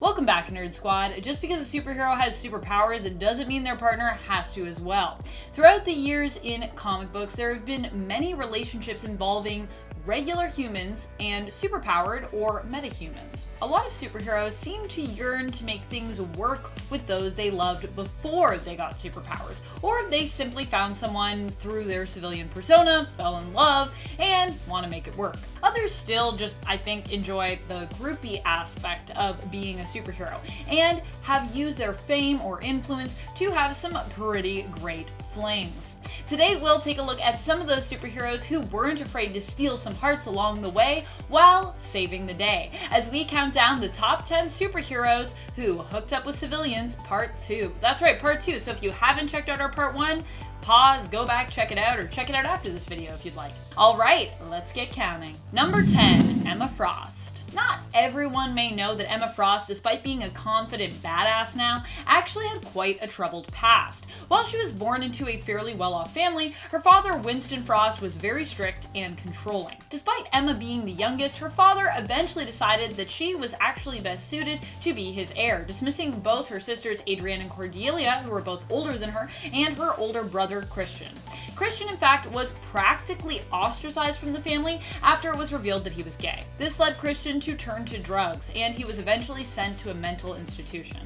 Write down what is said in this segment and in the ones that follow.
Welcome back, Nerd Squad. Just because a superhero has superpowers, it doesn't mean their partner has to as well. Throughout the years in comic books, there have been many relationships involving regular humans and superpowered or metahumans. A lot of superheroes seem to yearn to make things work with those they loved before they got superpowers, or they simply found someone through their civilian persona, fell in love, and want to make it work. Others still just, I think, enjoy the groupie aspect of being a superhero and have used their fame or influence to have some pretty great flings. Today we'll take a look at some of those superheroes who weren't afraid to steal some hearts along the way while saving the day, as we count down the top 10 superheroes who hooked up with civilians, part 2. That's right, part 2, so if you haven't checked out our part 1, pause, go back, check it out, or check it out after this video if you'd like. Alright, let's get counting. Number 10, Emma Frost. Not everyone may know that Emma Frost, despite being a confident badass now, actually had quite a troubled past. While she was born into a fairly well-off family, her father, Winston Frost, was very strict and controlling. Despite Emma being the youngest, her father eventually decided that she was actually best suited to be his heir, dismissing both her sisters Adrienne and Cordelia, who were both older than her, and her older brother Christian. Christian, in fact, was practically ostracized from the family after it was revealed that he was gay. This led Christian to turn to drugs, and he was eventually sent to a mental institution.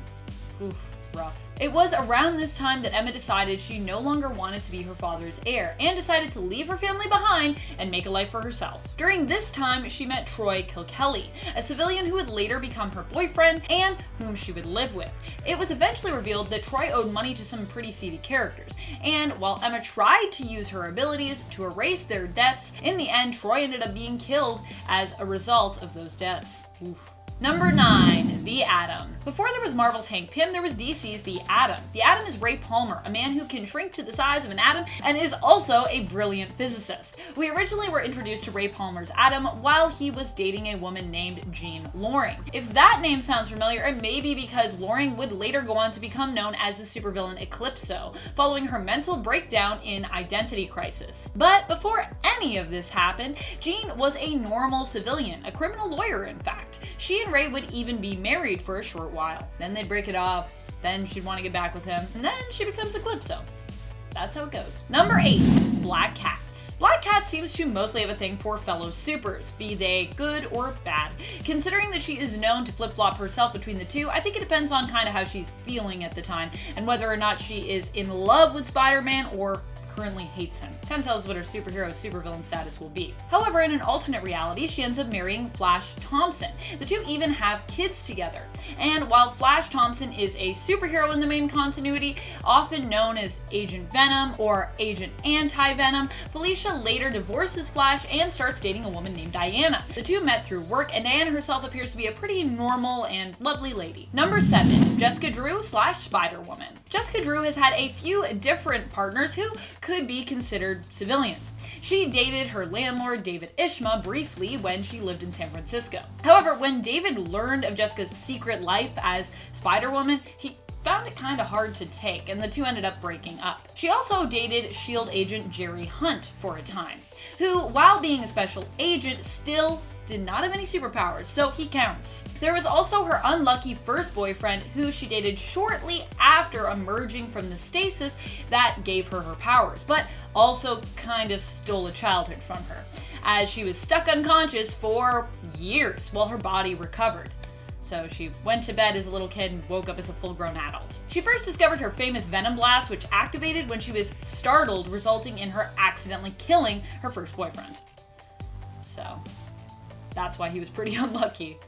Oof, rough. It was around this time that Emma decided she no longer wanted to be her father's heir, and decided to leave her family behind and make a life for herself. During this time, she met Troy Kilkelly, a civilian who would later become her boyfriend and whom she would live with. It was eventually revealed that Troy owed money to some pretty seedy characters, and while Emma tried to use her abilities to erase their debts, in the end Troy ended up being killed as a result of those debts. Oof. Number 9, The Atom. Before there was Marvel's Hank Pym, there was DC's The Atom. The Atom is Ray Palmer, a man who can shrink to the size of an atom and is also a brilliant physicist. We originally were introduced to Ray Palmer's Atom while he was dating a woman named Jean Loring. If that name sounds familiar, it may be because Loring would later go on to become known as the supervillain Eclipso, following her mental breakdown in Identity Crisis. But before any of this happened, Jean was a normal civilian, a criminal lawyer in fact. She and Ray would even be married for a short while. Then they'd break it off, then she'd want to get back with him, and then she becomes Eclipso. That's how it goes. Number 8, Black Cats. Black Cat seems to mostly have a thing for fellow supers, be they good or bad. Considering that she is known to flip-flop herself between the two, I think it depends on kind of how she's feeling at the time, and whether or not she is in love with Spider-Man or currently hates him. Kind of tells us what her supervillain status will be. However, in an alternate reality, she ends up marrying Flash Thompson. The two even have kids together. And while Flash Thompson is a superhero in the main continuity, often known as Agent Venom or Agent Anti-Venom, Felicia later divorces Flash and starts dating a woman named Diana. The two met through work, and Diana herself appears to be a pretty normal and lovely lady. Number 7, Jessica Drew / Spider-Woman. Jessica Drew has had a few different partners who could be considered civilians. She dated her landlord, David Ishma, briefly when she lived in San Francisco. However, when David learned of Jessica's secret life as Spider-Woman, he found it kind of hard to take, and the two ended up breaking up. She also dated S.H.I.E.L.D. agent Jerry Hunt for a time, who, while being a special agent, still did not have any superpowers, so he counts. There was also her unlucky first boyfriend, who she dated shortly after emerging from the stasis that gave her her powers, but also kinda stole a childhood from her, as she was stuck unconscious for years while her body recovered. So she went to bed as a little kid and woke up as a full-grown adult. She first discovered her famous Venom Blast, which activated when she was startled, resulting in her accidentally killing her first boyfriend. So that's why he was pretty unlucky.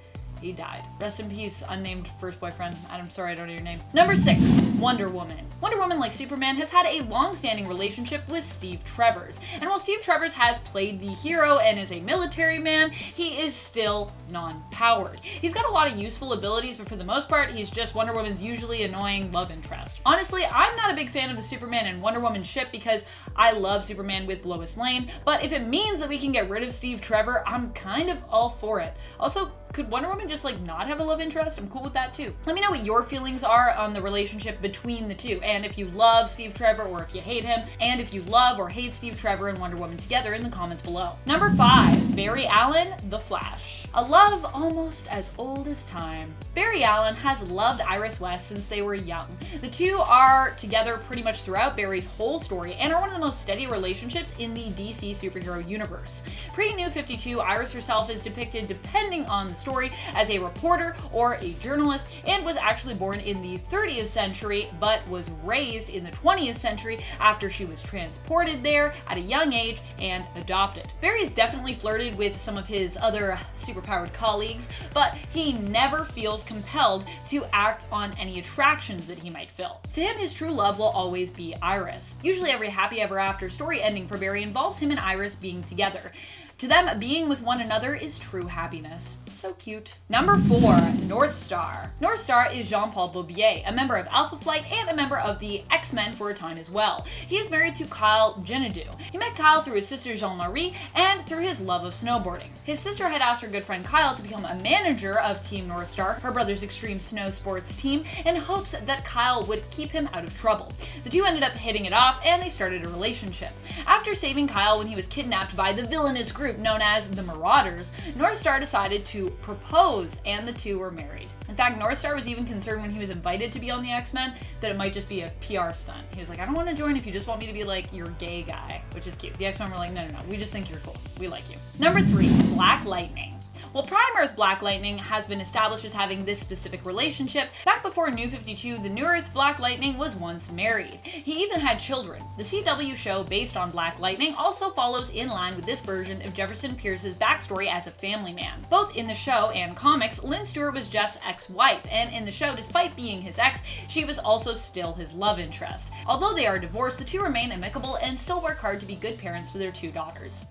He died. Rest in peace, unnamed first boyfriend. I'm sorry, I don't know your name. Number 6, Wonder Woman. Wonder Woman, like Superman, has had a long-standing relationship with Steve Trevor. And while Steve Trevor has played the hero and is a military man, he is still non-powered. He's got a lot of useful abilities, but for the most part, he's just Wonder Woman's usually annoying love interest. Honestly, I'm not a big fan of the Superman and Wonder Woman ship because I love Superman with Lois Lane, but if it means that we can get rid of Steve Trevor, I'm kind of all for it. Also, Could Wonder Woman just like not have a love interest? I'm cool with that too. Let me know what your feelings are on the relationship between the two, and if you love Steve Trevor or if you hate him, and if you love or hate Steve Trevor and Wonder Woman together in the comments below. Number 5, Barry Allen, The Flash. A love almost as old as time. Barry Allen has loved Iris West since they were young. The two are together pretty much throughout Barry's whole story and are one of the most steady relationships in the DC superhero universe. Pre-New 52, Iris herself is depicted, depending on the story, as a reporter or a journalist, and was actually born in the 30th century but was raised in the 20th century after she was transported there at a young age and adopted. Barry's definitely flirted with some of his other superpowered colleagues, but he never feels compelled to act on any attractions that he might feel. To him, his true love will always be Iris. Usually every happy ever after story ending for Barry involves him and Iris being together. To them, being with one another is true happiness. So cute. Number 4, NORTHSTAR. NORTHSTAR is Jean-Paul Beaubier, a member of Alpha Flight and a member of the X-Men for a time as well. He is married to Kyle Genadou. He met Kyle through his sister Jean-Marie and through his love of snowboarding. His sister had asked her good friend Kyle to become a manager of Team NORTHSTAR, her brother's extreme snow sports team, in hopes that Kyle would keep him out of trouble. The two ended up hitting it off and they started a relationship. After saving Kyle when he was kidnapped by the villainous group known as the Marauders, NORTHSTAR decided to propose and the two were married. In fact, NORTHSTAR was even concerned when he was invited to be on the X-Men that it might just be a PR stunt. He was like, I don't want to join if you just want me to be like your gay guy, which is cute. The X-Men were like, no, we just think you're cool. We like you. Number 3, Black Lightning. Well, Prime Earth Black Lightning has been established as having this specific relationship. Back before New 52, the New Earth Black Lightning was once married. He even had children. The CW show based on Black Lightning also follows in line with this version of Jefferson Pierce's backstory as a family man. Both in the show and comics, Lynn Stewart was Jeff's ex-wife, and in the show, despite being his ex, she was also still his love interest. Although they are divorced, the two remain amicable and still work hard to be good parents to their 2 daughters.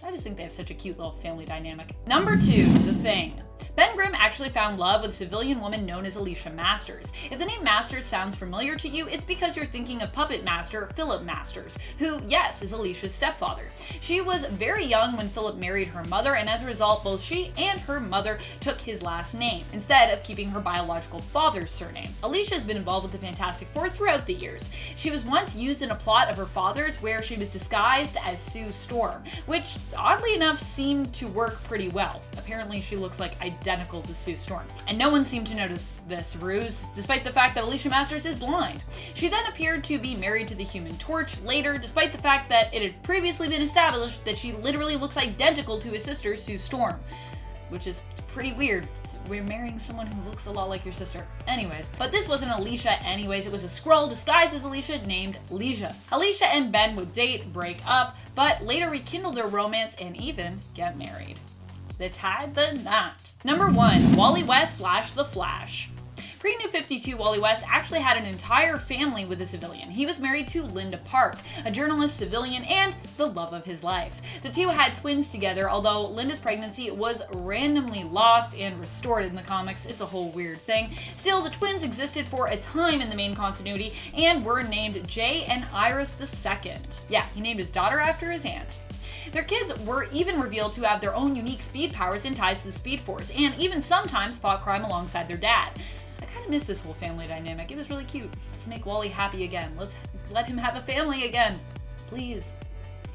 I just think they have such a cute little family dynamic. Number 2, The Thing. Ben Grimm actually found love with a civilian woman known as Alicia Masters. If the name Masters sounds familiar to you, it's because you're thinking of puppet master Philip Masters, who, yes, is Alicia's stepfather. She was very young when Philip married her mother, and as a result, both she and her mother took his last name, instead of keeping her biological father's surname. Alicia has been involved with the Fantastic Four throughout the years. She was once used in a plot of her father's where she was disguised as Sue Storm, which, oddly enough, seemed to work pretty well. Apparently, she looks like identical to Sue Storm. And no one seemed to notice this ruse, despite the fact that Alicia Masters is blind. She then appeared to be married to the Human Torch later, despite the fact that it had previously been established that she literally looks identical to his sister, Sue Storm. Which is pretty weird. We're marrying someone who looks a lot like your sister. Anyways, but this wasn't Alicia anyways. It was a Skrull disguised as Alicia named Leisha. Alicia and Ben would date, break up, but later rekindle their romance and even get married. They tied the knot. Number 1, Wally West / The Flash. Pre-New 52, Wally West actually had an entire family with a civilian. He was married to Linda Park, a journalist, civilian, and the love of his life. The two had twins together, although Linda's pregnancy was randomly lost and restored in the comics. It's a whole weird thing. Still, the twins existed for a time in the main continuity and were named Jay and Iris II. Yeah, he named his daughter after his aunt. Their kids were even revealed to have their own unique speed powers and ties to the Speed Force, and even sometimes fought crime alongside their dad. I kind of miss this whole family dynamic. It was really cute. Let's make Wally happy again. Let's let him have a family again. Please.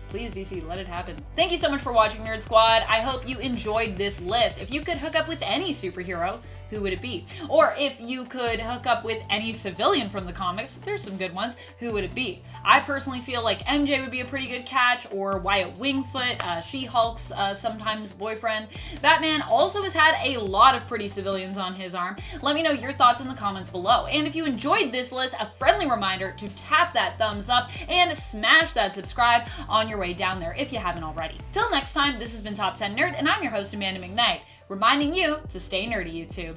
Please, DC, let it happen. Thank you so much for watching, Nerd Squad. I hope you enjoyed this list. If you could hook up with any superhero, who would it be? Or if you could hook up with any civilian from the comics, there's some good ones, who would it be? I personally feel like MJ would be a pretty good catch, or Wyatt Wingfoot, She-Hulk's sometimes boyfriend. Batman also has had a lot of pretty civilians on his arm. Let me know your thoughts in the comments below. And if you enjoyed this list, a friendly reminder to tap that thumbs up and smash that subscribe on your way down there if you haven't already. Till next time, this has been Top 10 Nerd, and I'm your host, Amanda McKnight, reminding you to stay nerdy, YouTube.